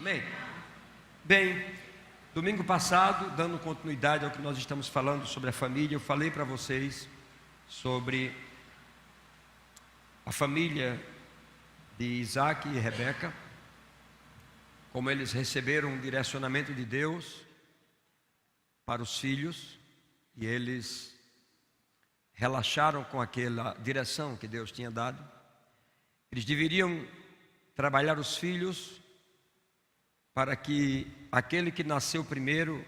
Amém? Bem, domingo passado, dando continuidade ao que nós estamos falando sobre a família, eu falei para vocês sobre a família de Isaac e Rebeca, como eles receberam um direcionamento de Deus para os filhos e eles relaxaram com aquela direção que Deus tinha dado. Eles deveriam trabalhar os filhos para que aquele que nasceu primeiro,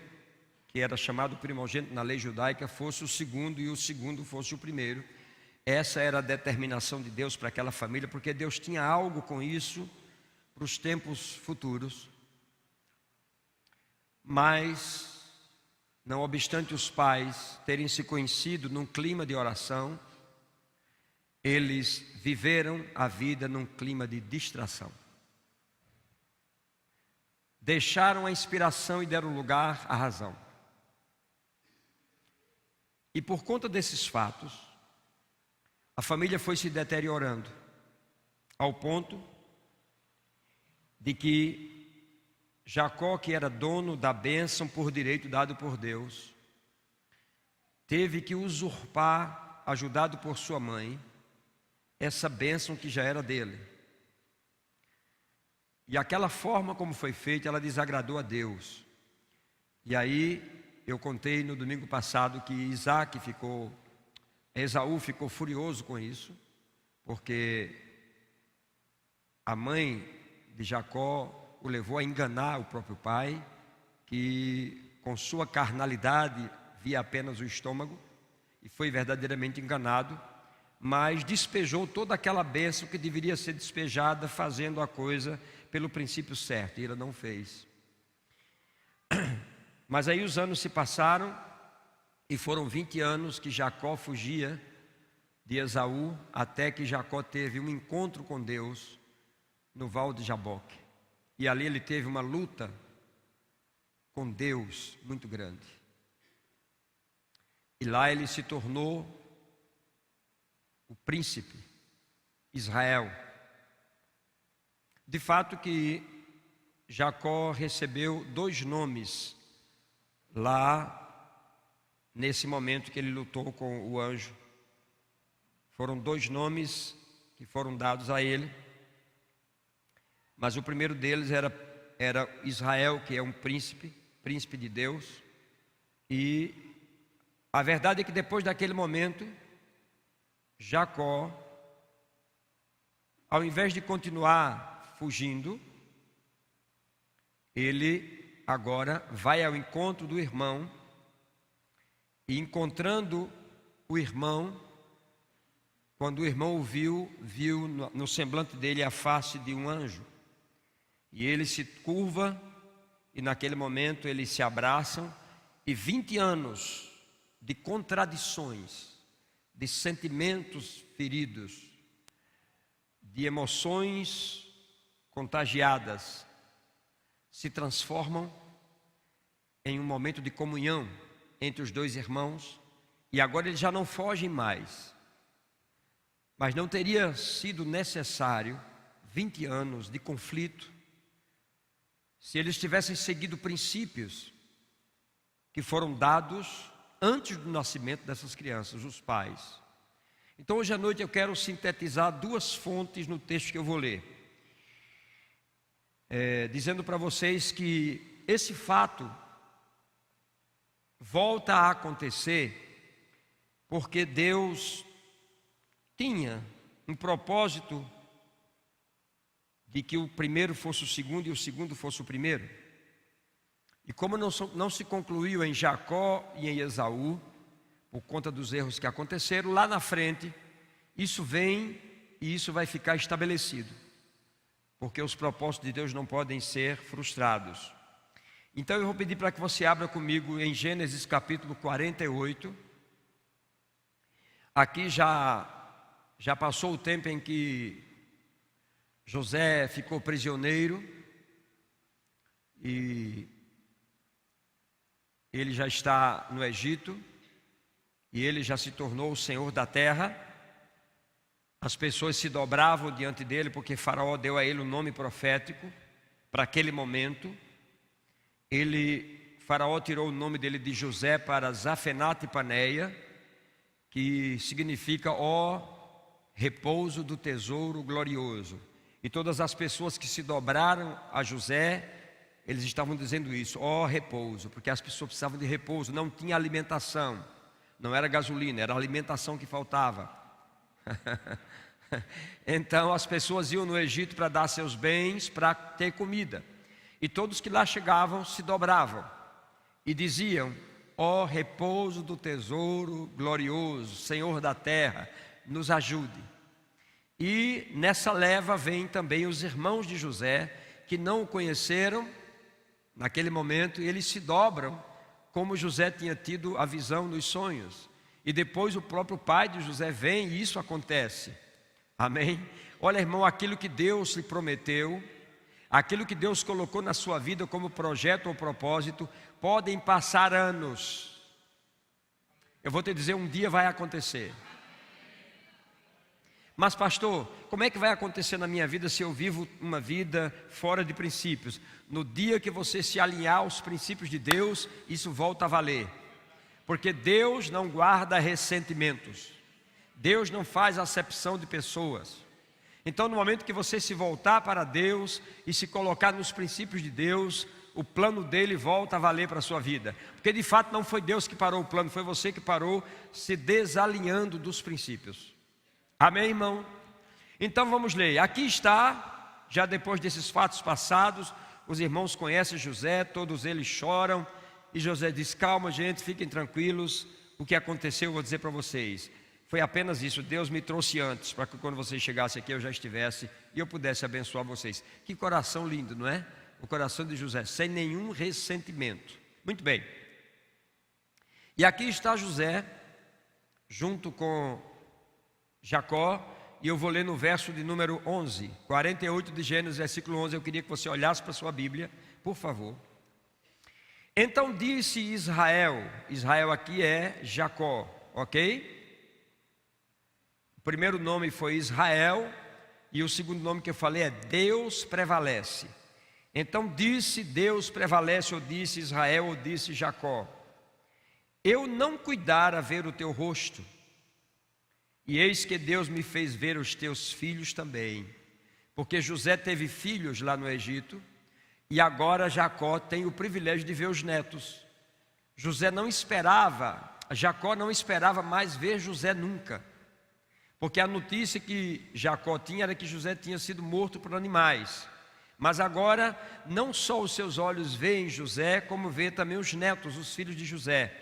que era chamado primogênito na lei judaica, fosse o segundo e o segundo fosse o primeiro. Essa era a determinação de Deus para aquela família, porque Deus tinha algo com isso para os tempos futuros. Mas, não obstante os pais terem se conhecido num clima de oração, eles viveram a vida num clima de distração. Deixaram a inspiração e deram lugar à razão. E por conta desses fatos, a família foi se deteriorando, ao ponto de que Jacó, que era dono da bênção por direito dado por Deus, teve que usurpar, ajudado por sua mãe, essa bênção que já era dele. E aquela forma como foi feita, ela desagradou a Deus. E aí, eu contei no domingo passado que Esaú ficou furioso com isso, porque a mãe de Jacó o levou a enganar o próprio pai, que com sua carnalidade via apenas o estômago, e foi verdadeiramente enganado, mas despejou toda aquela bênção que deveria ser despejada, fazendo a coisa pelo princípio certo, e ele não fez. Mas aí os anos se passaram, e foram 20 anos que Jacó fugia de Esaú, até que Jacó teve um encontro com Deus no Val de Jaboque. E ali ele teve uma luta com Deus muito grande. E lá ele se tornou o príncipe Israel. De fato que Jacó recebeu 2 nomes lá nesse momento que ele lutou com o anjo. Foram 2 nomes que foram dados a ele, mas o primeiro deles era Israel, que é um príncipe de Deus. E a verdade é que depois daquele momento, Jacó, ao invés de continuar fugindo, ele agora vai ao encontro do irmão, e encontrando o irmão, quando o irmão o viu no semblante dele a face de um anjo, e ele se curva, e naquele momento eles se abraçam, e 20 anos de contradições, de sentimentos feridos, de emoções contagiadas, se transformam em um momento de comunhão entre os 2 irmãos, e agora eles já não fogem mais. Mas não teria sido necessário 20 anos de conflito se eles tivessem seguido princípios que foram dados antes do nascimento dessas crianças, os pais. Então hoje à noite eu quero sintetizar 2 fontes no texto que eu vou ler, dizendo para vocês que esse fato volta a acontecer porque Deus tinha um propósito de que o primeiro fosse o segundo e o segundo fosse o primeiro. E como não se concluiu em Jacó e em Esaú, por conta dos erros que aconteceram, lá na frente, isso vem e isso vai ficar estabelecido, porque os propósitos de Deus não podem ser frustrados. Então eu vou pedir para que você abra comigo em Gênesis capítulo 48. Aqui já passou o tempo em que José ficou prisioneiro, e ele já está no Egito, e ele já se tornou o senhor da terra. As pessoas se dobravam diante dele, porque Faraó deu a ele um nome profético, para aquele momento. Faraó tirou o nome dele de José para Zafenate Paneia, que significa repouso do tesouro glorioso. E todas as pessoas que se dobraram a José, eles estavam dizendo isso, repouso, porque as pessoas precisavam de repouso, não tinha alimentação, não era gasolina, era alimentação que faltava. Então as pessoas iam no Egito para dar seus bens, para ter comida. E todos que lá chegavam se dobravam e diziam: repouso do tesouro glorioso, Senhor da terra, nos ajude. E nessa leva vêm também os irmãos de José, que não o conheceram naquele momento, e eles se dobram, como José tinha tido a visão nos sonhos. E depois o próprio pai de José vem e isso acontece. Amém? Olha, irmão, aquilo que Deus lhe prometeu, aquilo que Deus colocou na sua vida como projeto ou propósito, podem passar anos. Eu vou te dizer, um dia vai acontecer. Mas pastor, como é que vai acontecer na minha vida se eu vivo uma vida fora de princípios? No dia que você se alinhar aos princípios de Deus, isso volta a valer. Porque Deus não guarda ressentimentos. Deus não faz acepção de pessoas. Então no momento que você se voltar para Deus e se colocar nos princípios de Deus, o plano dele volta a valer para a sua vida. Porque de fato não foi Deus que parou o plano, foi você que parou se desalinhando dos princípios. Amém, irmão? Então vamos ler. Aqui está, já depois desses fatos passados, os irmãos conhecem José, todos eles choram. E José diz: calma, gente, fiquem tranquilos. O que aconteceu eu vou dizer para vocês. Foi apenas isso, Deus me trouxe antes, para que quando vocês chegassem aqui eu já estivesse e eu pudesse abençoar vocês. Que coração lindo, não é? O coração de José, sem nenhum ressentimento. Muito bem. E aqui está José, junto com Jacó, e eu vou ler no verso de número 11, 48 de Gênesis, versículo 11. Eu queria que você olhasse para a sua Bíblia, por favor. Então disse Israel, Israel aqui é Jacó, ok? O primeiro nome foi Israel, e o segundo nome que eu falei é Deus prevalece. Então disse Deus prevalece, ou disse Israel, ou disse Jacó: eu não cuidara ver o teu rosto, e eis que Deus me fez ver os teus filhos também. Porque José teve filhos lá no Egito, e agora Jacó tem o privilégio de ver os netos. Jacó não esperava mais ver José nunca. Porque a notícia que Jacó tinha era que José tinha sido morto por animais. Mas agora, não só os seus olhos veem José, como vê também os netos, os filhos de José.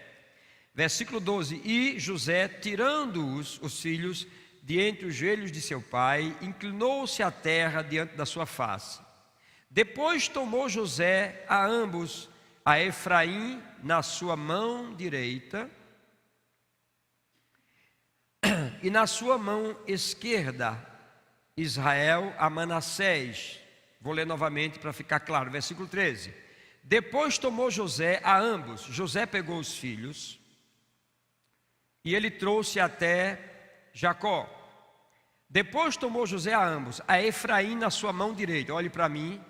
Versículo 12: e José, tirando-os, os filhos, de entre os joelhos de seu pai, inclinou-se à terra diante da sua face. Depois tomou José a ambos, a Efraim na sua mão direita, e na sua mão esquerda, Israel a Manassés. Vou ler novamente para ficar claro, versículo 13. Depois tomou José a ambos, José pegou os filhos, e ele trouxe até Jacó. Depois tomou José a ambos, a Efraim na sua mão direita. Olhe para mim.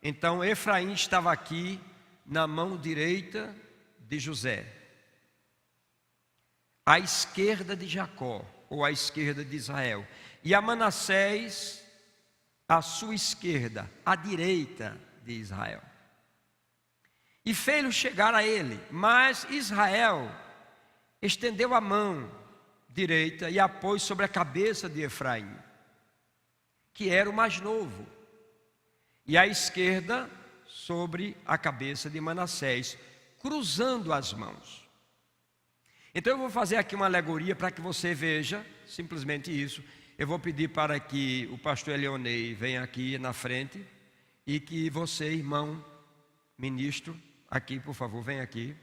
Então Efraim estava aqui na mão direita de José, à esquerda de Jacó, ou à esquerda de Israel. E a Manassés à sua esquerda, à direita de Israel. E fez-lo chegar a ele, mas Israel estendeu a mão direita e a pôs sobre a cabeça de Efraim, que era o mais novo, e a esquerda sobre a cabeça de Manassés, cruzando as mãos. Então eu vou fazer aqui uma alegoria para que você veja, simplesmente isso. Eu vou pedir para que o pastor Eleonei venha aqui na frente, e que você, irmão ministro, aqui por favor, venha aqui.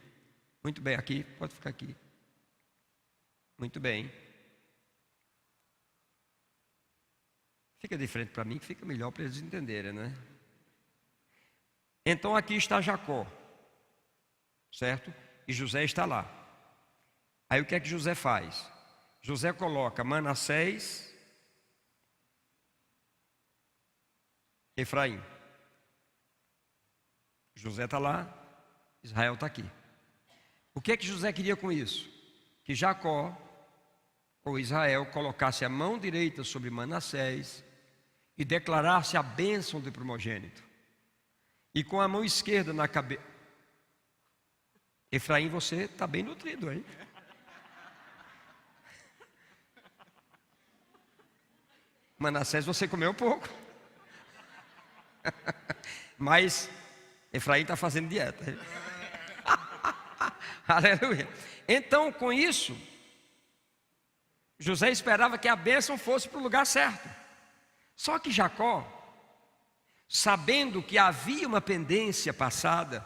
Muito bem, aqui, pode ficar aqui. Muito bem. Fica de frente para mim, que fica melhor para eles entenderem, né? Então aqui está Jacó, certo? E José está lá. Aí o que é que José faz? José coloca Manassés, Efraim. José está lá, Israel está aqui. O que é que José queria com isso? Que Jacó, ou Israel, colocasse a mão direita sobre Manassés e declarasse a bênção do primogênito. E com a mão esquerda na cabeça. Efraim, você está bem nutrido, hein? Manassés, você comeu pouco. Mas Efraim está fazendo dieta. Aleluia. Então, com isso, José esperava que a bênção fosse para o lugar certo. Só que Jacó, sabendo que havia uma pendência passada,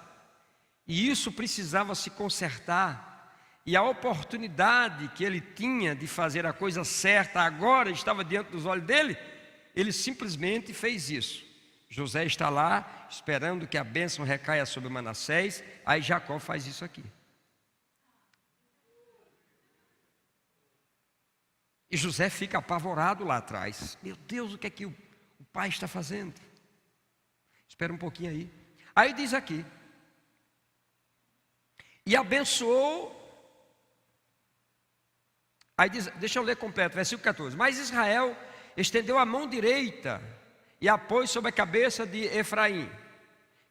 e isso precisava se consertar, e a oportunidade que ele tinha de fazer a coisa certa agora estava diante dos olhos dele, ele simplesmente fez isso. José está lá, esperando que a bênção recaia sobre Manassés, aí Jacó faz isso aqui. E José fica apavorado lá atrás. Meu Deus, o que é que o pai está fazendo? Espera um pouquinho aí. Aí diz aqui: e abençoou. Aí diz, deixa eu ler completo, versículo 14. Mas Israel estendeu a mão direita e a pôs sobre a cabeça de Efraim,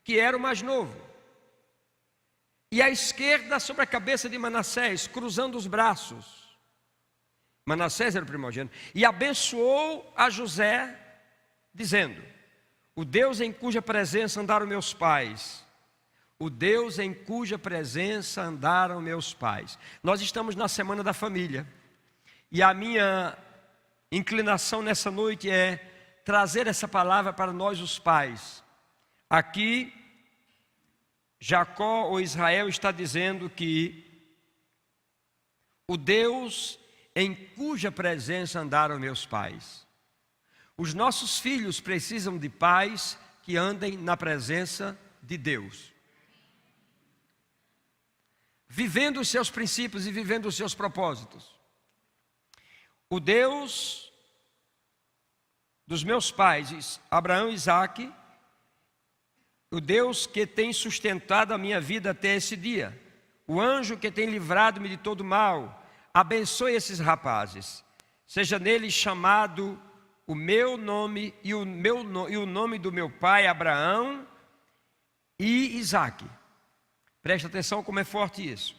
que era o mais novo, e a esquerda sobre a cabeça de Manassés, cruzando os braços. Manassés era o primogênito. E abençoou a José, dizendo: o Deus em cuja presença andaram meus pais, o Deus em cuja presença andaram meus pais. Nós estamos na Semana da Família, e a minha inclinação nessa noite é trazer essa palavra para nós os pais. Aqui, Jacó ou Israel está dizendo que o Deus em cuja presença andaram meus pais. Os nossos filhos precisam de pais que andem na presença de Deus, vivendo os seus princípios e vivendo os seus propósitos. O Deus dos meus pais, Abraão e Isaque, o Deus que tem sustentado a minha vida até esse dia, o anjo que tem livrado-me de todo mal, abençoe esses rapazes, seja neles chamado o meu nome e o nome do meu pai Abraão e Isaque. Presta atenção como é forte isso.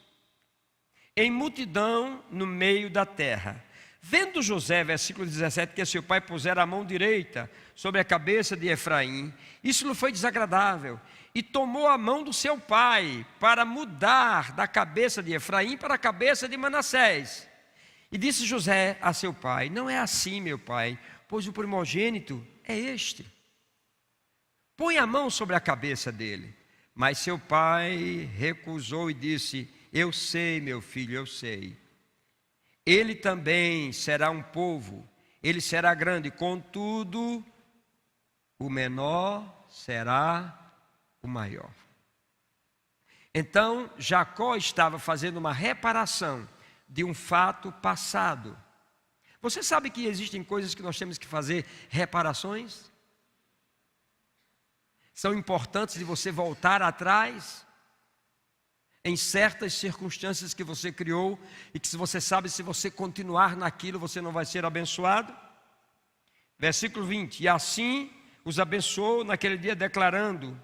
Em multidão no meio da terra. Vendo José, versículo 17, que seu pai pusera a mão direita sobre a cabeça de Efraim, isso lhe foi desagradável, e tomou a mão do seu pai para mudar da cabeça de Efraim para a cabeça de Manassés. E disse José a seu pai: não é assim, meu pai, pois o primogênito é este. Põe a mão sobre a cabeça dele. Mas seu pai recusou e disse: eu sei, meu filho, eu sei. Ele também será um povo, ele será grande, contudo, o menor será o maior. Então, Jacó estava fazendo uma reparação de um fato passado. Você sabe que existem coisas que nós temos que fazer reparações? São importantes de você voltar atrás em certas circunstâncias que você criou e que você sabe, se você continuar naquilo, você não vai ser abençoado. Versículo 20: e assim os abençoou naquele dia, declarando: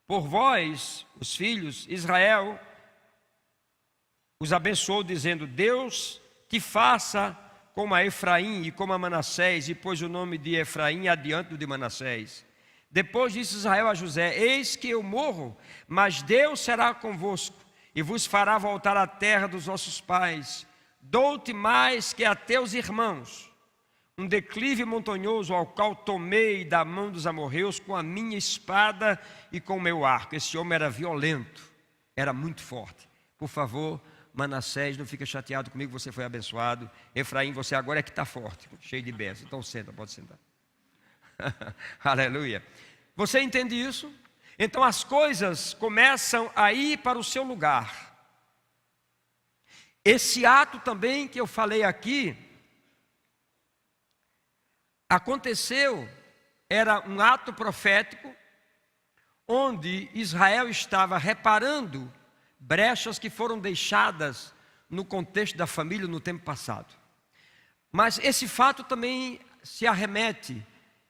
por vós, os filhos, Israel os abençoou, dizendo: Deus te faça como a Efraim e como a Manassés, e pôs o nome de Efraim adiante do de Manassés. Depois disse Israel a José: eis que eu morro, mas Deus será convosco, e vos fará voltar à terra dos vossos pais. Dou-te mais que a teus irmãos, um declive montanhoso ao qual tomei da mão dos amorreus com a minha espada e com o meu arco. Esse homem era violento, era muito forte. Por favor, Manassés, não fica chateado comigo, você foi abençoado. Efraim, você agora é que está forte, cheio de bênçãos. Então senta, pode sentar. Aleluia. Você entende isso? Então as coisas começam a ir para o seu lugar. Esse ato também que eu falei aqui aconteceu, era um ato profético, onde Israel estava reparando brechas que foram deixadas no contexto da família no tempo passado. Mas esse fato também se arremete.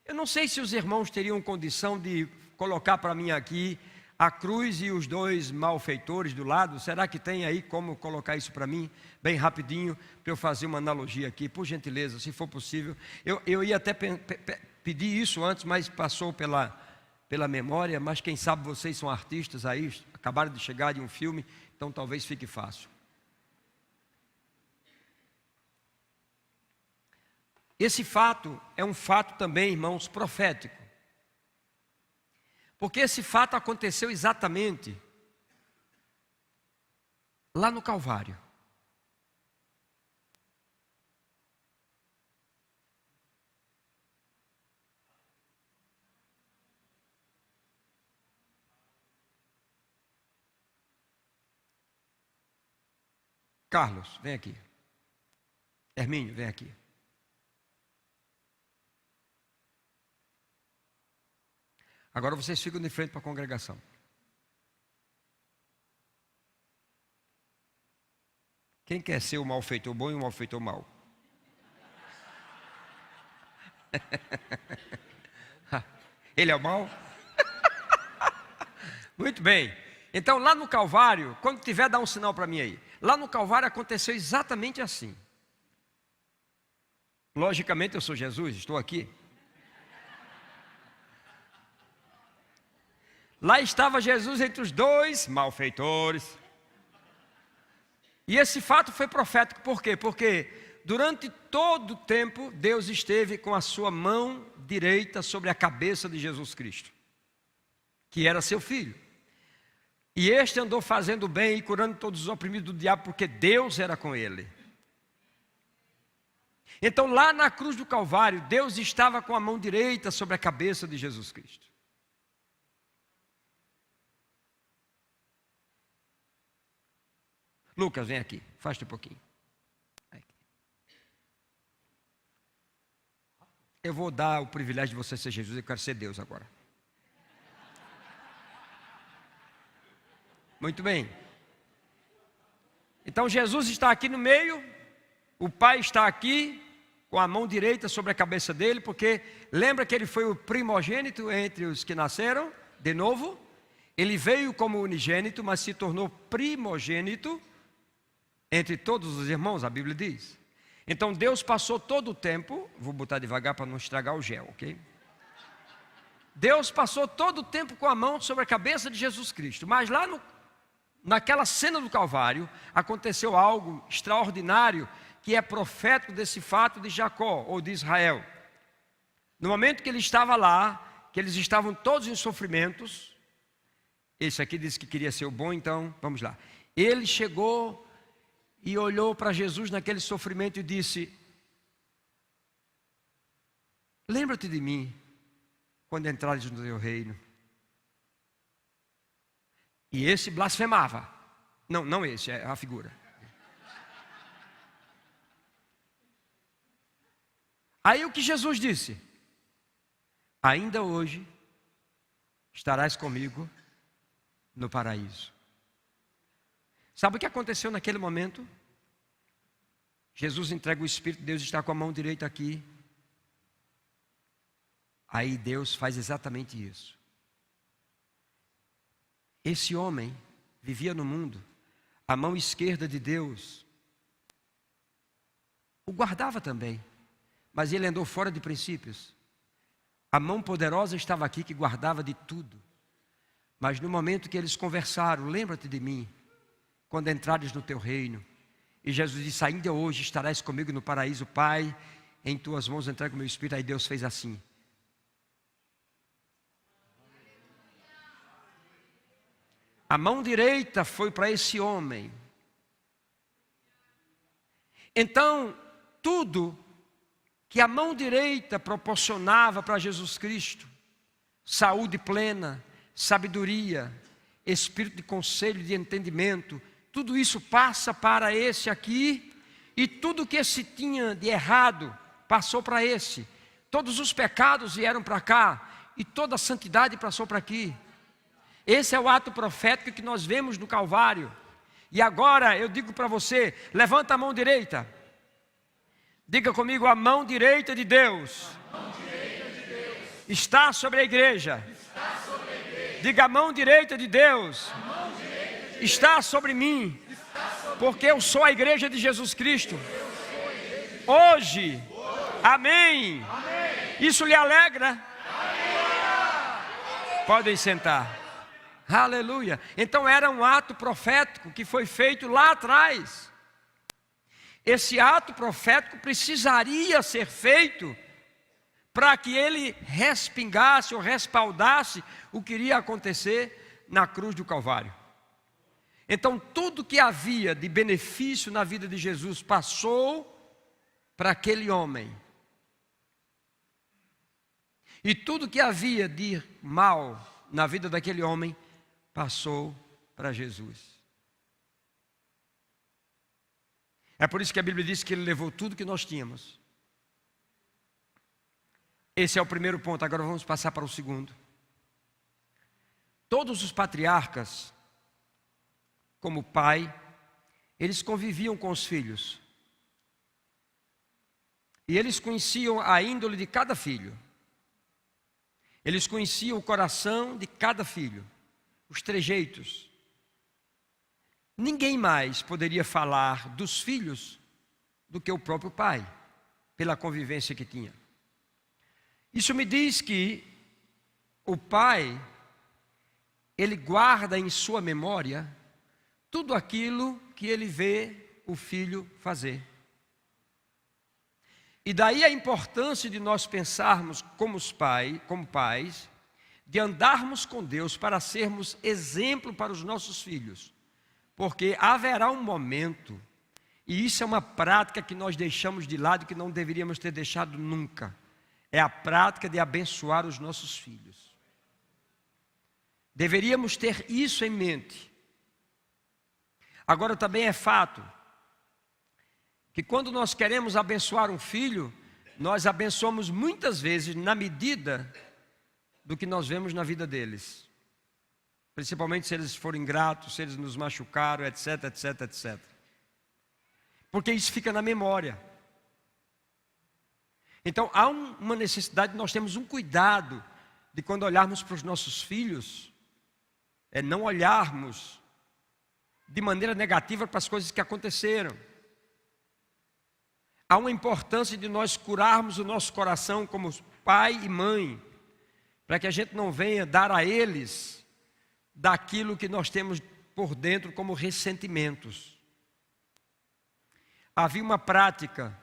Eu não sei se os irmãos teriam condição de colocar para mim aqui a cruz e os dois malfeitores do lado. Será que tem aí como colocar isso para mim, bem rapidinho, para eu fazer uma analogia aqui, por gentileza, se for possível. Eu ia até pedir isso antes, mas passou pela memória, mas quem sabe vocês são artistas aí, acabaram de chegar de um filme, então talvez fique fácil. Esse fato é um fato também, irmãos, profético. Porque esse fato aconteceu exatamente lá no Calvário. Carlos, vem aqui. Hermínio, vem aqui. Agora vocês ficam de frente para a congregação. Quem quer ser o malfeitor bom e o malfeitor mau? Ele é o mau? Muito bem. Então lá no Calvário, quando tiver, dá um sinal para mim aí. Lá no Calvário aconteceu exatamente assim. Logicamente eu sou Jesus, estou aqui. Lá estava Jesus entre os dois malfeitores. E esse fato foi profético, por quê? Porque durante todo o tempo, Deus esteve com a sua mão direita sobre a cabeça de Jesus Cristo, que era seu filho. E este andou fazendo bem e curando todos os oprimidos do diabo, porque Deus era com ele. Então lá na cruz do Calvário, Deus estava com a mão direita sobre a cabeça de Jesus Cristo. Lucas, vem aqui, faça um pouquinho. Eu vou dar o privilégio de você ser Jesus, eu quero ser Deus agora. Muito bem. Então Jesus está aqui no meio, o Pai está aqui, com a mão direita sobre a cabeça dele, porque lembra que ele foi o primogênito entre os que nasceram, de novo. Ele veio como unigênito, mas se tornou primogênito entre todos os irmãos, a Bíblia diz. Então Deus passou todo o tempo, vou botar devagar para não estragar o gel, ok? Deus passou todo o tempo com a mão sobre a cabeça de Jesus Cristo, mas lá naquela cena do Calvário, aconteceu algo extraordinário, que é profético desse fato de Jacó, ou de Israel. No momento que ele estava lá, que eles estavam todos em sofrimentos, esse aqui disse que queria ser o bom, então vamos lá. Ele chegou e olhou para Jesus naquele sofrimento e disse: lembra-te de mim quando entrares no teu reino. E esse blasfemava. Não esse, é a figura. Aí o que Jesus disse? Ainda hoje estarás comigo no paraíso. Sabe o que aconteceu naquele momento? Jesus entrega o Espírito, Deus está com a mão direita aqui. Aí Deus faz exatamente isso. Esse homem vivia no mundo, a mão esquerda de Deus o guardava também, mas ele andou fora de princípios. A mão poderosa estava aqui que guardava de tudo. Mas no momento que eles conversaram, lembra-te de mim quando entrares no teu reino. E Jesus disse: ainda hoje estarás comigo no paraíso, Pai, em tuas mãos entrego o meu espírito. Aí Deus fez assim. A mão direita foi para esse homem. Então, tudo que a mão direita proporcionava para Jesus Cristo, saúde plena, sabedoria, espírito de conselho, de entendimento, tudo isso passa para esse aqui, e tudo que esse tinha de errado passou para esse. Todos os pecados vieram para cá, e toda a santidade passou para aqui. Esse é o ato profético que nós vemos no Calvário. E agora eu digo para você, levanta a mão direita. Diga comigo, a mão direita de Deus está sobre a igreja. Diga, a mão direita de Deus está sobre mim, porque eu sou a igreja de Jesus Cristo. Hoje, amém. Isso lhe alegra? Podem sentar. Aleluia. Então era um ato profético que foi feito lá atrás. Esse ato profético precisaria ser feito para que ele respingasse ou respaldasse o que iria acontecer na cruz do Calvário. Então tudo que havia de benefício na vida de Jesus passou para aquele homem. E tudo que havia de mal na vida daquele homem passou para Jesus. É por isso que a Bíblia diz que ele levou tudo que nós tínhamos. Esse é o primeiro ponto, agora vamos passar para o segundo. Todos os patriarcas, como pai, eles conviviam com os filhos. E eles conheciam a índole de cada filho. Eles conheciam o coração de cada filho, os trejeitos. Ninguém mais poderia falar dos filhos do que o próprio pai, pela convivência que tinha. Isso me diz que o pai, ele guarda em sua memória tudo aquilo que ele vê o filho fazer. E daí a importância de nós pensarmos como pais, de andarmos com Deus para sermos exemplo para os nossos filhos. Porque haverá um momento, e isso é uma prática que nós deixamos de lado, que não deveríamos ter deixado nunca. É a prática de abençoar os nossos filhos. Deveríamos ter isso em mente. Agora também é fato que quando nós queremos abençoar um filho, nós abençoamos muitas vezes na medida do que nós vemos na vida deles. Principalmente se eles forem ingratos, se eles nos machucaram, etc, etc, etc. Porque isso fica na memória. Então há uma necessidade, nós temos um cuidado de quando olharmos para os nossos filhos, não olharmos de maneira negativa para as coisas que aconteceram. Há uma importância de nós curarmos o nosso coração como pai e mãe, para que a gente não venha dar a eles daquilo que nós temos por dentro como ressentimentos. Havia uma prática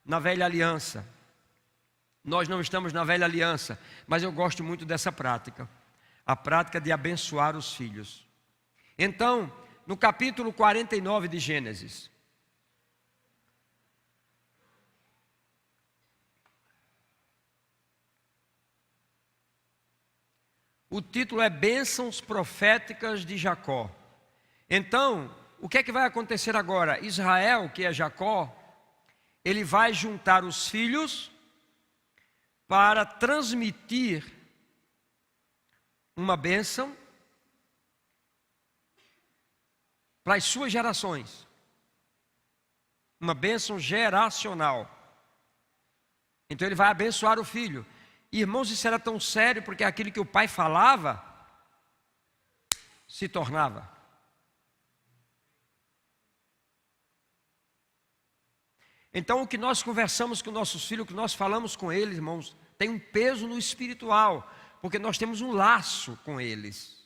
na velha aliança. Nós não estamos na velha aliança, mas eu gosto muito dessa prática. A prática de abençoar os filhos. Então, no capítulo 49 de Gênesis, o título é Bênçãos Proféticas de Jacó. Então, o que é que vai acontecer agora? Israel, que é Jacó, ele vai juntar os filhos para transmitir uma bênção para as suas gerações. Uma bênção geracional. Então ele vai abençoar o filho. Irmãos, isso era tão sério porque aquilo que o pai falava se tornava. Então o que nós conversamos com nossos filhos, o que nós falamos com eles, irmãos, tem um peso no espiritual, porque nós temos um laço com eles.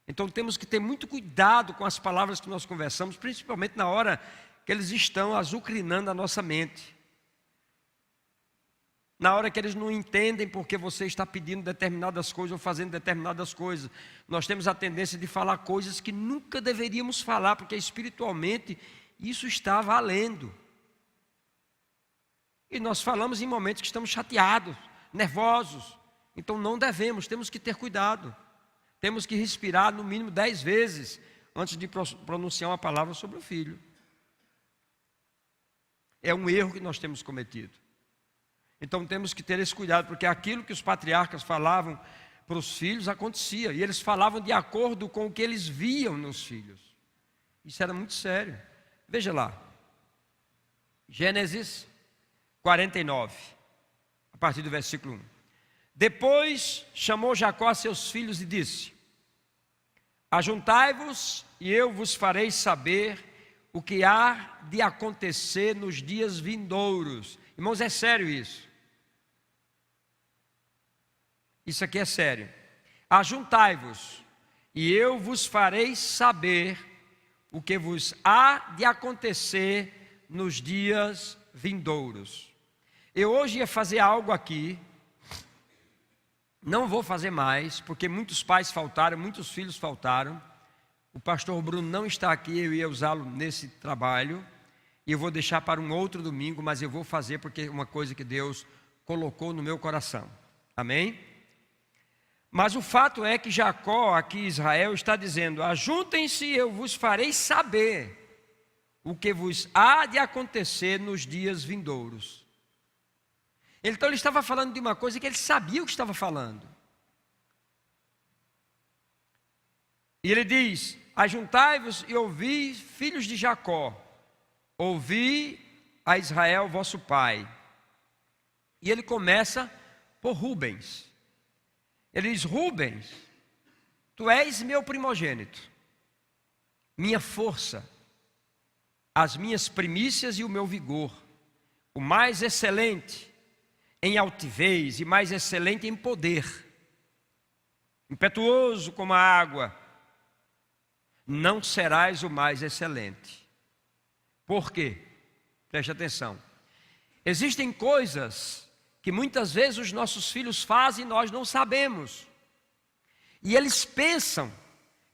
Então temos que ter muito cuidado com as palavras que nós conversamos, principalmente na hora que eles estão azucrinando a nossa mente. Na hora que eles não entendem porque você está pedindo determinadas coisas ou fazendo determinadas coisas. Nós temos a tendência de falar coisas que nunca deveríamos falar, porque espiritualmente isso está valendo. E nós falamos em momentos que estamos chateados, nervosos. Então não devemos, temos que ter cuidado. Temos que respirar no mínimo 10 vezes antes de pronunciar uma palavra sobre o filho. É um erro que nós temos cometido. Então temos que ter esse cuidado, porque aquilo que os patriarcas falavam para os filhos acontecia, e eles falavam de acordo com o que eles viam nos filhos. Isso era muito sério. Veja lá, Gênesis 49, a partir do versículo 1. Depois chamou Jacó a seus filhos e disse: ajuntai-vos e eu vos farei saber o que há de acontecer nos dias vindouros. Irmãos, é sério isso. Isso aqui é sério. Ajuntai-vos e eu vos farei saber o que vos há de acontecer nos dias vindouros. Eu hoje ia fazer algo aqui, não vou fazer mais, porque muitos pais faltaram, muitos filhos faltaram. O pastor Bruno não está aqui, eu ia usá-lo nesse trabalho, e eu vou deixar para um outro domingo, mas eu vou fazer porque é uma coisa que Deus colocou no meu coração. Amém? Mas o fato é que Jacó, aqui Israel, está dizendo: ajuntem-se e eu vos farei saber o que vos há de acontecer nos dias vindouros. Então ele estava falando de uma coisa que ele sabia o que estava falando. E ele diz: ajuntai-vos e ouvi, filhos de Jacó, ouvi a Israel vosso pai. E ele começa por Rubens. Ele diz: Rubens, tu és meu primogênito, minha força, as minhas primícias e o meu vigor, o mais excelente em altivez e mais excelente em poder, impetuoso como a água, não serás o mais excelente. Por quê? Preste atenção. Existem coisas que muitas vezes os nossos filhos fazem e nós não sabemos. E eles pensam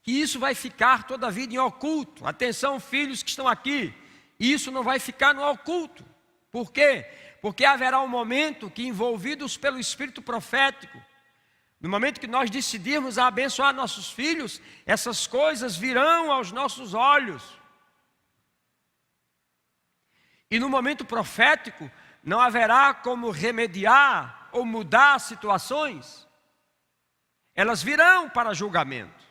que isso vai ficar toda a vida em oculto. Atenção, filhos que estão aqui, isso não vai ficar no oculto. Por quê? Porque haverá um momento que, envolvidos pelo Espírito profético, no momento que nós decidirmos a abençoar nossos filhos, essas coisas virão aos nossos olhos. E no momento profético, não haverá como remediar ou mudar situações. Elas virão para julgamento.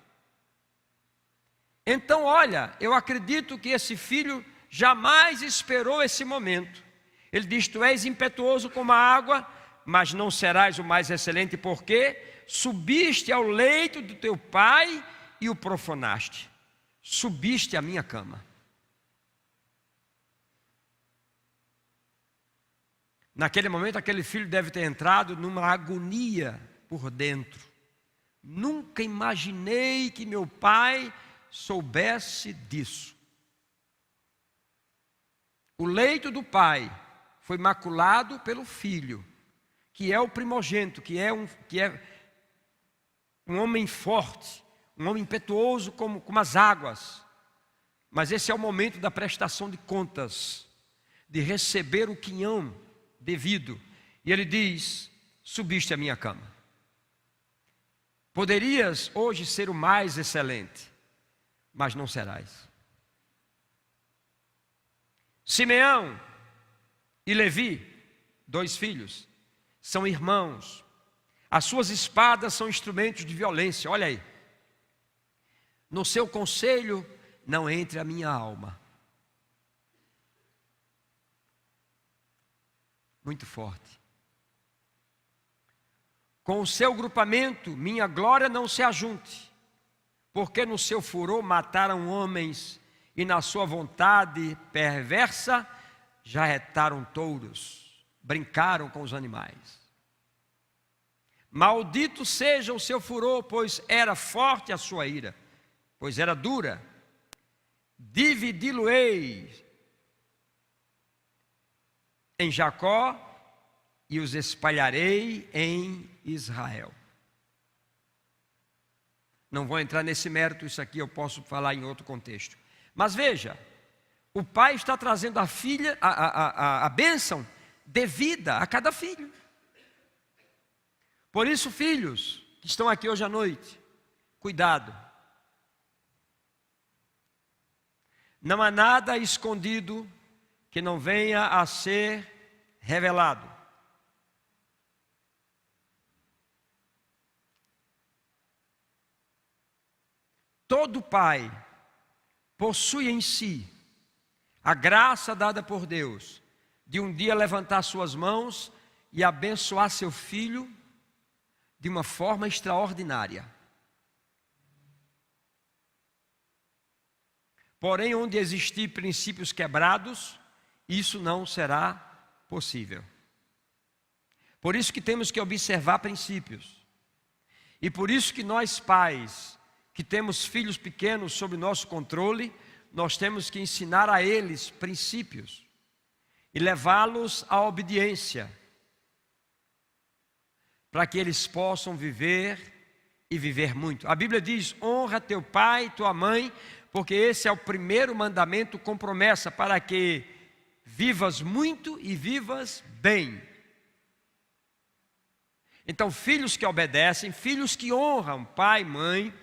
Então, olha, eu acredito que esse filho jamais esperou esse momento. Ele diz: tu és impetuoso como a água, mas não serás o mais excelente, porque subiste ao leito do teu pai e o profanaste. Subiste à minha cama. Naquele momento, aquele filho deve ter entrado numa agonia por dentro. Nunca imaginei que meu pai soubesse disso. O leito do pai foi maculado pelo filho, que é o primogênito, que é um homem forte, um homem impetuoso como as águas. Mas esse é o momento da prestação de contas, de receber o quinhão devido. E ele diz: subiste à minha cama. Poderias hoje ser o mais excelente, mas não serás. Simeão e Levi, 2 filhos, são irmãos. As suas espadas são instrumentos de violência. Olha aí. No seu conselho não entre a minha alma. Muito forte. Com o seu grupamento, minha glória não se ajunte, porque no seu furor mataram homens, e na sua vontade perversa já retaram touros, brincaram com os animais. Maldito seja o seu furor, pois era forte a sua ira, pois era dura. Dividi-lo-ei em Jacó e os espalharei em Israel. Não vou entrar nesse mérito, isso aqui eu posso falar em outro contexto. Mas veja, o pai está trazendo a filha, a bênção devida a cada filho. Por isso, filhos que estão aqui hoje à noite, cuidado. Não há nada escondido que não venha a ser revelado. todo pai possui em si a graça dada por Deus de um dia levantar suas mãos e abençoar seu filho de uma forma extraordinária. Porém, onde existir princípios quebrados, isso não será possível. Por isso que temos que observar princípios. E por isso que nós pais, que temos filhos pequenos sob nosso controle, nós temos que ensinar a eles princípios e levá-los à obediência, para que eles possam viver e viver muito. A Bíblia diz: honra teu pai e tua mãe, porque esse é o primeiro mandamento com promessa, para que vivas muito e vivas bem. Então, filhos que obedecem, filhos que honram pai e mãe,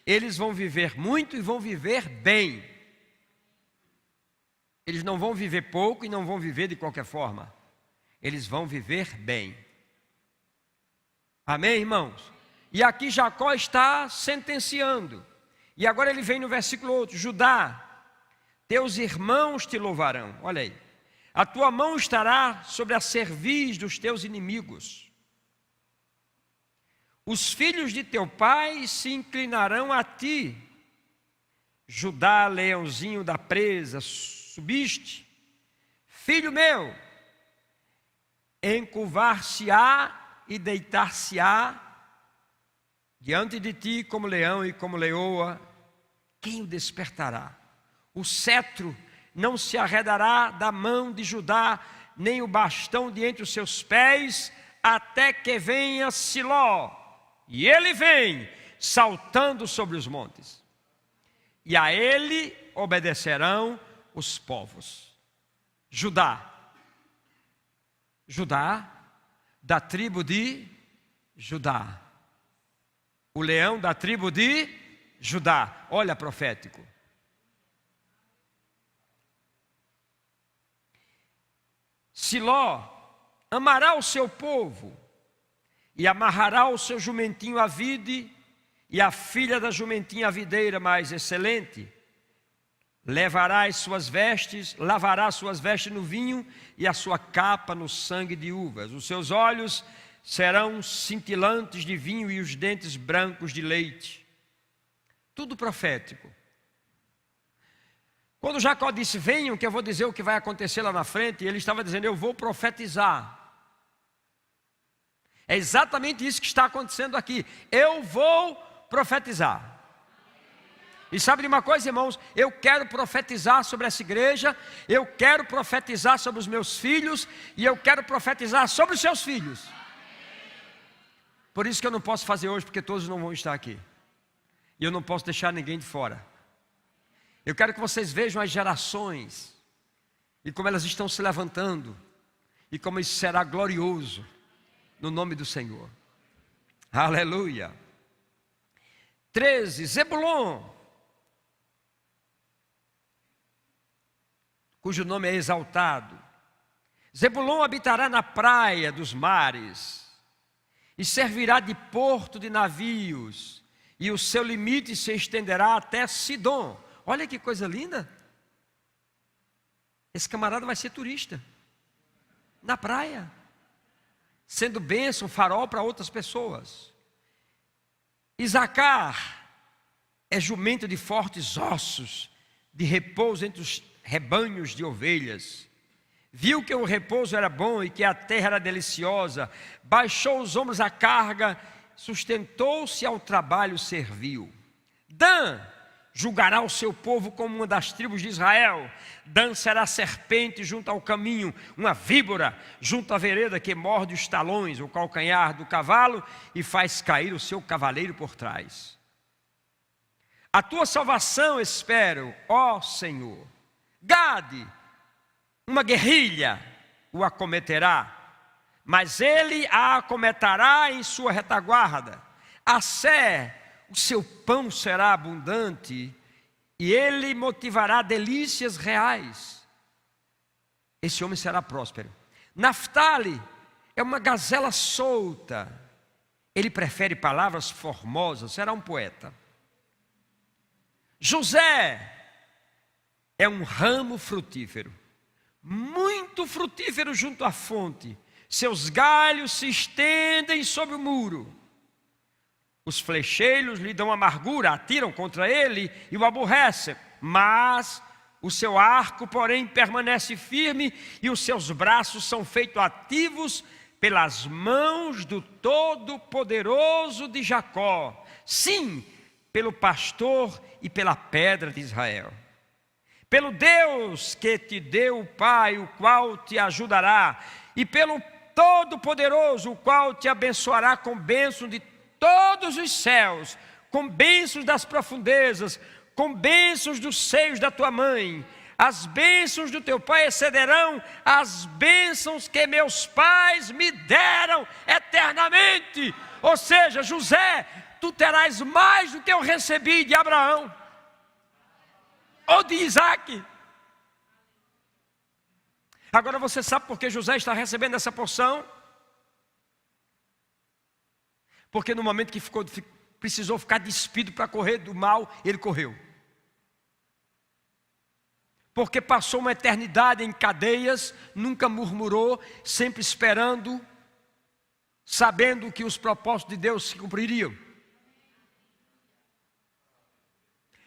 eles vão viver muito e vão viver bem. Eles não vão viver pouco e não vão viver de qualquer forma. Eles vão viver bem. Amém, irmãos? E aqui Jacó está sentenciando. E agora ele vem no versículo 8: Judá, teus irmãos te louvarão. Olha aí. A tua mão estará sobre a cerviz dos teus inimigos. Os filhos de teu pai se inclinarão a ti. Judá, leãozinho da presa, subiste. Filho meu, encurvar-se-á e deitar-se-á diante de ti como leão e como leoa. Quem o despertará? O cetro não se arredará da mão de Judá, nem o bastão de entre os seus pés, até que venha Siló. E ele vem saltando sobre os montes. E a ele obedecerão os povos. Judá. Judá, da tribo de Judá. O leão da tribo de Judá. Olha, profético. Siló amará o seu povo e amarrará o seu jumentinho à vide, e a filha da jumentinha à videira mais excelente. Levará as suas vestes, lavará as suas vestes no vinho e a sua capa no sangue de uvas. Os seus olhos serão cintilantes de vinho e os dentes brancos de leite. Tudo profético. Quando Jacó disse: venham que eu vou dizer o que vai acontecer lá na frente, ele estava dizendo: eu vou profetizar. É exatamente isso que está acontecendo aqui. Eu vou profetizar. E sabe de uma coisa, irmãos? Eu quero profetizar sobre essa igreja, eu quero profetizar sobre os meus filhos, e eu quero profetizar sobre os seus filhos. Por isso que eu não posso fazer hoje, porque todos não vão estar aqui. E eu não posso deixar ninguém de fora. Eu quero que vocês vejam as gerações, e como elas estão se levantando, e como isso será glorioso, no nome do Senhor. Aleluia. 13, Zebulon, cujo nome é exaltado. Zebulon habitará na praia dos mares, e servirá de porto de navios, e o seu limite se estenderá até Sidom. Olha que coisa linda. Esse camarada vai ser turista, na praia, sendo bênção, farol para outras pessoas. Isacar é jumento de fortes ossos, de repouso entre os rebanhos de ovelhas. Viu que o repouso era bom e que a terra era deliciosa, baixou os ombros à carga, sustentou-se ao trabalho, serviu. Dan julgará o seu povo como uma das tribos de Israel. Dan será serpente junto ao caminho, uma víbora junto à vereda que morde os talões, o calcanhar do cavalo e faz cair o seu cavaleiro por trás. A tua salvação espero, ó Senhor. Gade, uma guerrilha o acometerá, mas ele a acometerá em sua retaguarda. Assé, o seu pão será abundante e ele motivará delícias reais. Esse homem será próspero. Naftali é uma gazela solta. Ele prefere palavras formosas, será um poeta. José é um ramo frutífero, muito frutífero junto à fonte. Seus galhos se estendem sobre o muro. Os flecheiros lhe dão amargura, atiram contra ele e o aborrecem. Mas o seu arco, porém, permanece firme e os seus braços são feitos ativos pelas mãos do Todo-Poderoso de Jacó. Sim, pelo pastor e pela pedra de Israel. Pelo Deus que te deu o Pai, o qual te ajudará. E pelo Todo-Poderoso, o qual te abençoará com bênção de todos os céus, com bênçãos das profundezas, com bênçãos dos seios da tua mãe. As bênçãos do teu pai excederão as bênçãos que meus pais me deram eternamente. Ou seja, José, tu terás mais do que eu recebi de Abraão ou de Isaac. Agora você sabe por que José está recebendo essa porção? Porque no momento que precisou ficar despido para correr do mal, ele correu. Porque passou uma eternidade em cadeias, nunca murmurou, sempre esperando, sabendo que os propósitos de Deus se cumpririam.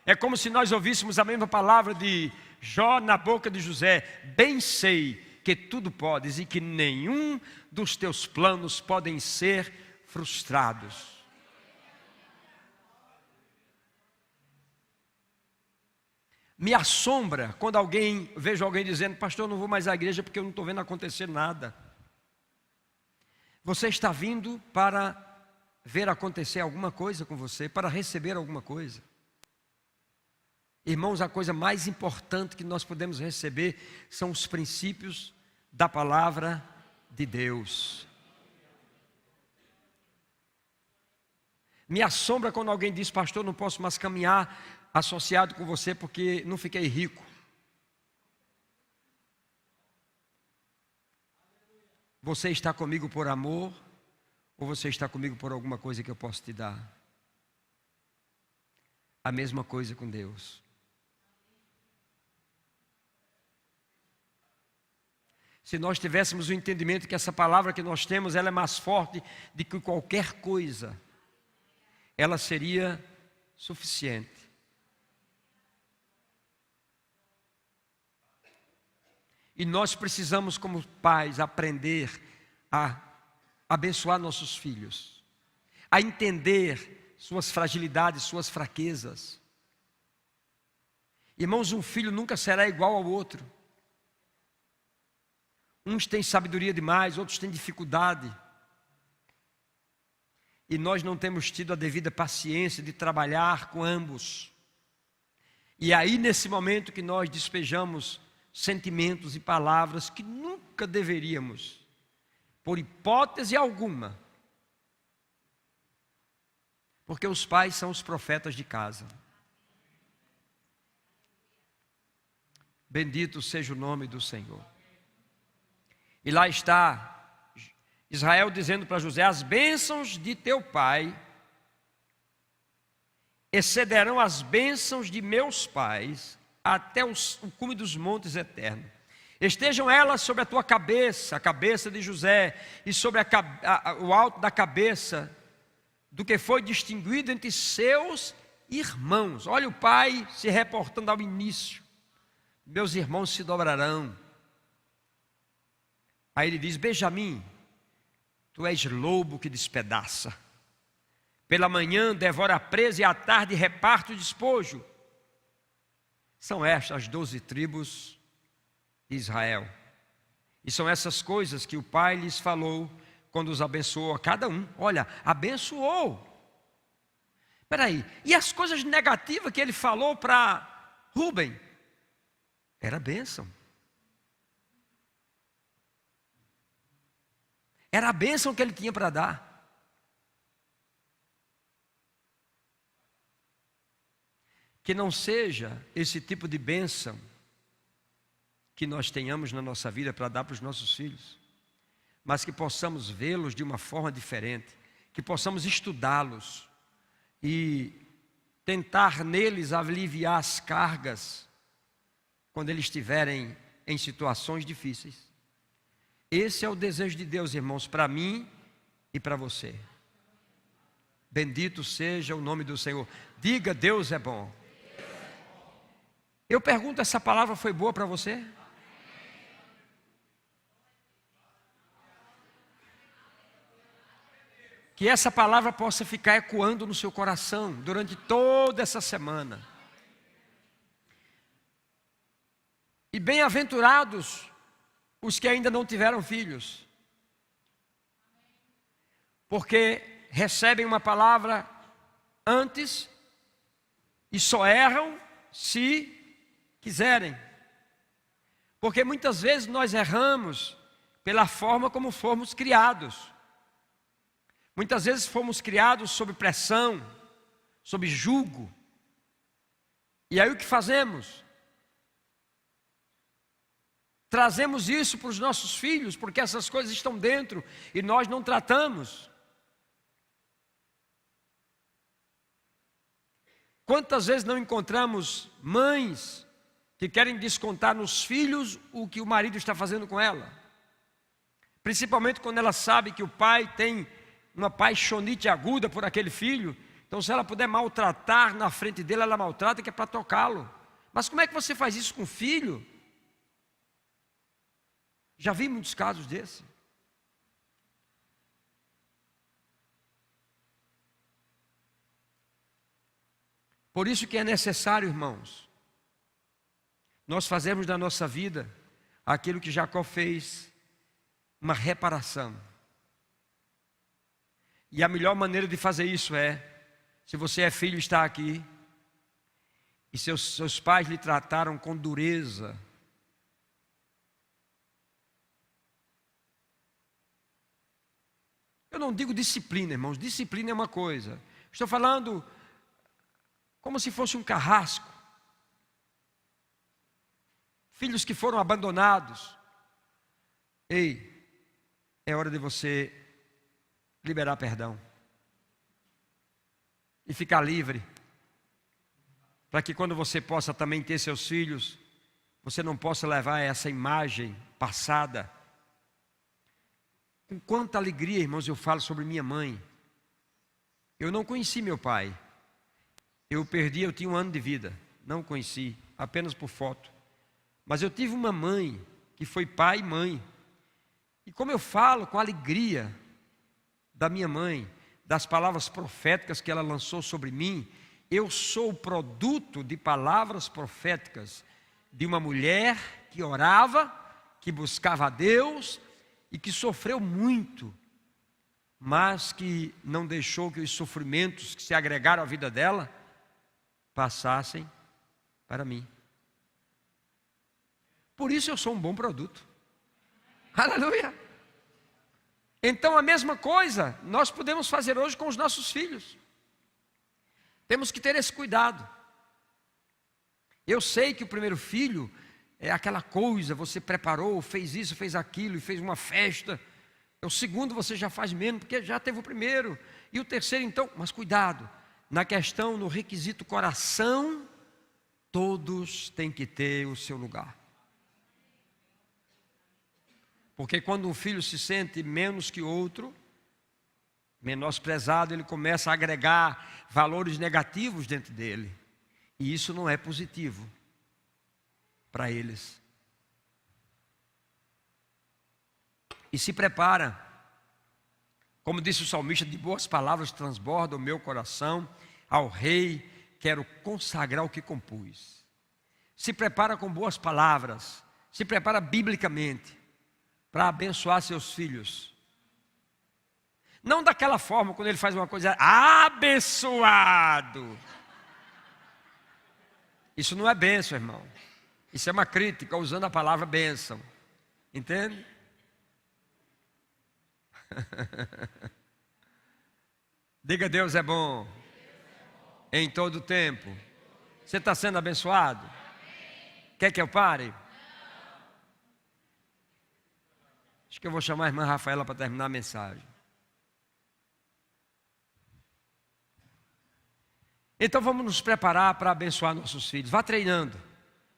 É como se nós ouvíssemos a mesma palavra de Jó na boca de José: bem sei que tudo podes e que nenhum dos teus planos podem ser frustrados. Me assombra quando vejo alguém dizendo: pastor, eu não vou mais à igreja porque eu não estou vendo acontecer nada. Você está vindo para ver acontecer alguma coisa com você, para receber alguma coisa. Irmãos, a coisa mais importante que nós podemos receber são os princípios da palavra de Deus. Me assombra quando alguém diz: pastor, não posso mais caminhar associado com você porque não fiquei rico. Você está comigo por amor ou você está comigo por alguma coisa que eu posso te dar? A mesma coisa com Deus. Se nós tivéssemos o entendimento que essa palavra que nós temos, ela é mais forte do que qualquer coisa, ela seria suficiente. E nós precisamos, como pais, aprender a abençoar nossos filhos, a entender suas fragilidades, suas fraquezas. Irmãos, um filho nunca será igual ao outro. Uns têm sabedoria demais, outros têm dificuldade. E nós não temos tido a devida paciência de trabalhar com ambos. E aí, nesse momento que nós despejamos sentimentos e palavras que nunca deveríamos, por hipótese alguma, porque os pais são os profetas de casa. Bendito seja o nome do Senhor. E lá está Israel dizendo para José: as bênçãos de teu pai excederão as bênçãos de meus pais até o cume dos montes eternos. Estejam elas sobre a tua cabeça, a cabeça de José, e sobre o alto da cabeça do que foi distinguido entre seus irmãos. Olha o pai se reportando ao início: meus irmãos se dobrarão. Aí ele diz: Benjamim, tu és lobo que despedaça. Pela manhã devora a presa e à tarde reparte o despojo. São estas as 12 tribos de Israel. E são essas coisas que o pai lhes falou quando os abençoou a cada um. Olha, abençoou. Espera aí, e as coisas negativas que ele falou para Rúben? Era bênção. Era a bênção que ele tinha para dar. Que não seja esse tipo de bênção que nós tenhamos na nossa vida para dar para os nossos filhos, mas que possamos vê-los de uma forma diferente, que possamos estudá-los e tentar neles aliviar as cargas quando eles estiverem em situações difíceis. Esse é o desejo de Deus, irmãos, para mim e para você. Bendito seja o nome do Senhor. Diga: Deus é bom. Eu pergunto, essa palavra foi boa para você? Que essa palavra possa ficar ecoando no seu coração durante toda essa semana. E bem-aventurados os que ainda não tiveram filhos, porque recebem uma palavra antes e só erram se quiserem. Porque muitas vezes nós erramos pela forma como fomos criados. Muitas vezes fomos criados sob pressão, sob jugo. E aí o que fazemos? Trazemos isso para os nossos filhos, porque essas coisas estão dentro e nós não tratamos. Quantas vezes não encontramos mães que querem descontar nos filhos o que o marido está fazendo com ela? Principalmente quando ela sabe que o pai tem uma paixonite aguda por aquele filho. Então, se ela puder maltratar na frente dele, ela maltrata, que é para tocá-lo. Mas como é que você faz isso com o filho? Já vi muitos casos desse. Por isso que é necessário, irmãos, nós fazermos da nossa vida aquilo que Jacó fez, uma reparação. E a melhor maneira de fazer isso é, se você é filho e está aqui, e seus pais lhe trataram com dureza, eu não digo disciplina, irmãos, disciplina é uma coisa. Estou falando como se fosse um carrasco. Filhos que foram abandonados. Ei, é hora de você liberar perdão. E ficar livre. Para que quando você possa também ter seus filhos, você não possa levar essa imagem passada. Com quanta alegria, irmãos, eu falo sobre minha mãe. Eu não conheci meu pai. Eu tinha 1 ano de vida. Não conheci, apenas por foto. Mas eu tive uma mãe que foi pai e mãe. E como eu falo com alegria da minha mãe, das palavras proféticas que ela lançou sobre mim, eu sou o produto de palavras proféticas de uma mulher que orava, que buscava a Deus e que sofreu muito, mas que não deixou que os sofrimentos que se agregaram à vida dela passassem para mim. Por isso eu sou um bom produto. Aleluia! Então a mesma coisa nós podemos fazer hoje com os nossos filhos. Temos que ter esse cuidado. Eu sei que o primeiro filho é aquela coisa, você preparou, fez isso, fez aquilo, e fez uma festa. O segundo você já faz menos, porque já teve o primeiro. E o terceiro então, mas cuidado, na questão, no requisito coração, todos têm que ter o seu lugar. Porque quando um filho se sente menos que outro, menosprezado, ele começa a agregar valores negativos dentro dele. E isso não é positivo para eles. E se prepara. Como disse o salmista, de boas palavras transborda o meu coração. Ao rei quero consagrar o que compus. Se prepara com boas palavras. Se prepara biblicamente para abençoar seus filhos. Não daquela forma, quando ele faz uma coisa, abençoado. Isso não é bênção, irmão. Isso é uma crítica, usando a palavra bênção. Entende? Diga: Deus é bom. Em todo tempo. Você está sendo abençoado? Quer que eu pare? Acho que eu vou chamar a irmã Rafaela para terminar a mensagem. Então vamos nos preparar para abençoar nossos filhos. Vá treinando,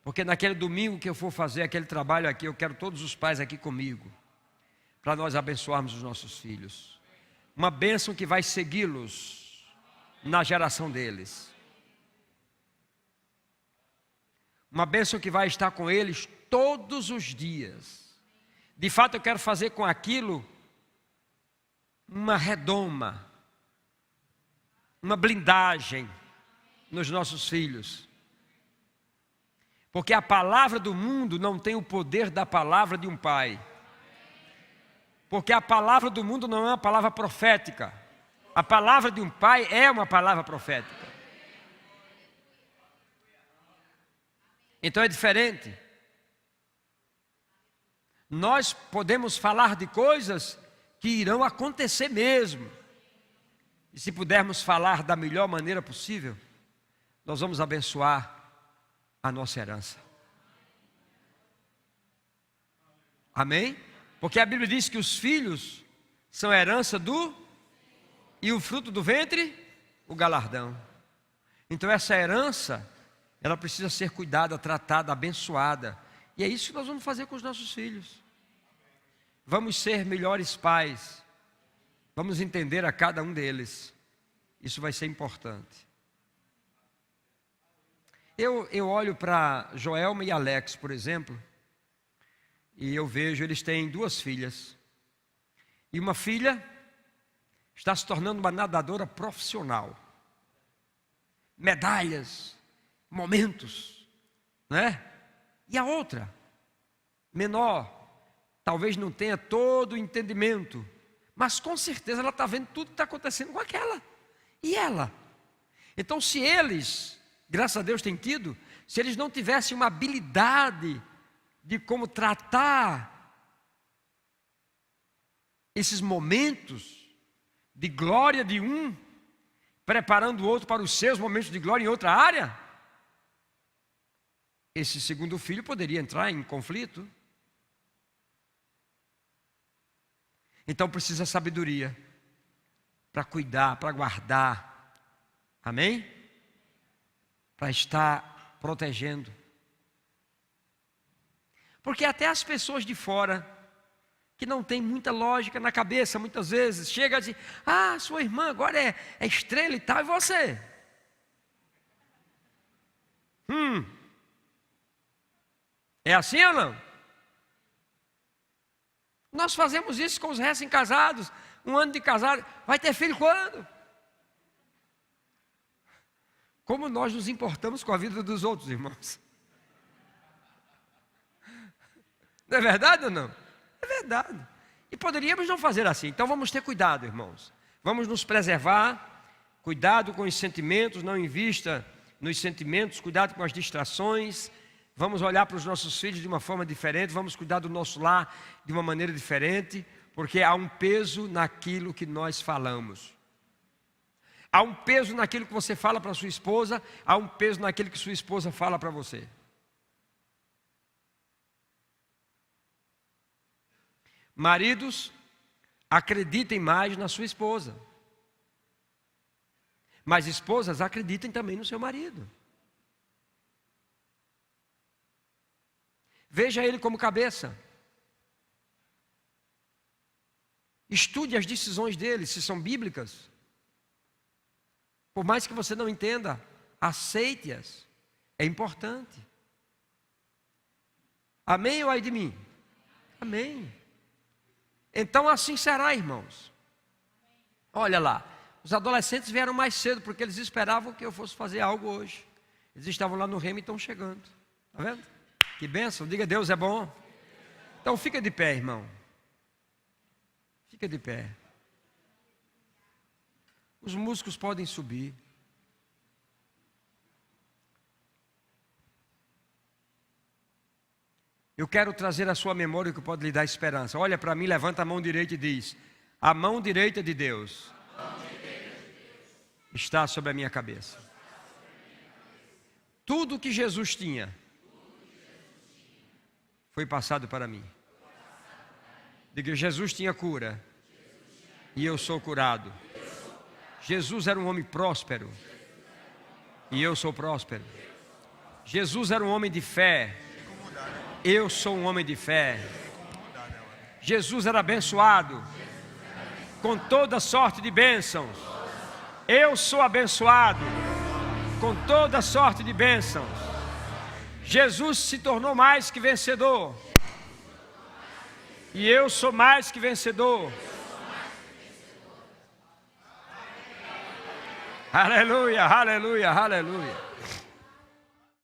porque naquele domingo que eu for fazer aquele trabalho aqui, eu quero todos os pais aqui comigo, para nós abençoarmos os nossos filhos. Uma bênção que vai segui-los na geração deles. Uma bênção que vai estar com eles todos os dias. De fato, eu quero fazer com aquilo uma redoma, uma blindagem nos nossos filhos. Porque a palavra do mundo não tem o poder da palavra de um pai. Porque a palavra do mundo não é uma palavra profética. A palavra de um pai é uma palavra profética. Então é diferente. Nós podemos falar de coisas que irão acontecer mesmo. E se pudermos falar da melhor maneira possível, nós vamos abençoar a nossa herança. Amém? Porque a Bíblia diz que os filhos são a herança e o fruto do ventre, o galardão. Então essa herança, ela precisa ser cuidada, tratada, abençoada. E é isso que nós vamos fazer com os nossos filhos. Vamos ser melhores pais. Vamos entender a cada um deles. Isso vai ser importante. Eu olho para Joelma e Alex, por exemplo, e eu vejo, eles têm 2 filhas. E uma filha está se tornando uma nadadora profissional. Medalhas, momentos, né? E a outra, menor, talvez não tenha todo o entendimento, mas com certeza ela está vendo tudo que está acontecendo com aquela. E ela? Então, se eles, graças a Deus têm tido, se eles não tivessem uma habilidade de como tratar esses momentos de glória de um, preparando o outro para os seus momentos de glória em outra área, esse segundo filho poderia entrar em conflito. Então precisa sabedoria para cuidar, para guardar, amém? Para estar protegendo. Porque até as pessoas de fora, que não tem muita lógica na cabeça, muitas vezes, chega a dizer, sua irmã agora é estrela e tal, e você? É assim ou não? Nós fazemos isso com os recém-casados, 1 ano de casado, vai ter filho quando? Como nós nos importamos com a vida dos outros, irmãos? Não é verdade ou não? É verdade. E poderíamos não fazer assim. Então vamos ter cuidado, irmãos. Vamos nos preservar. Cuidado com os sentimentos. Não invista nos sentimentos. Cuidado com as distrações. Vamos olhar para os nossos filhos de uma forma diferente. Vamos cuidar do nosso lar de uma maneira diferente. Porque há um peso naquilo que nós falamos. Há um peso naquilo que você fala para sua esposa. Há um peso naquilo que sua esposa fala para você. Maridos, acreditem mais na sua esposa. Mas esposas, acreditem também no seu marido. Veja ele como cabeça. Estude as decisões dele, se são bíblicas. Por mais que você não entenda, aceite-as. É importante. Amém ou ai de mim? Amém. Então assim será, irmãos. Olha lá, os adolescentes vieram mais cedo, porque eles esperavam que eu fosse fazer algo hoje. Eles estavam lá no Remo e estão chegando. Está vendo? Que bênção, diga Deus é bom. Então fica de pé, irmão. Fica de pé. Os músicos podem subir. Eu quero trazer à sua memória o que pode lhe dar esperança. Olha para mim, levanta a mão direita e diz: a mão direita de Deus está sobre a minha cabeça. Tudo que Jesus tinha foi passado para mim. Diga: Jesus tinha cura e eu sou curado. Jesus era um homem próspero E eu sou próspero. Jesus era um homem de fé. Eu sou um homem de fé. Jesus era abençoado com toda sorte de bênçãos. Eu sou abençoado com toda sorte de bênçãos. Jesus se tornou mais que vencedor. E eu sou mais que vencedor. Aleluia, aleluia, aleluia.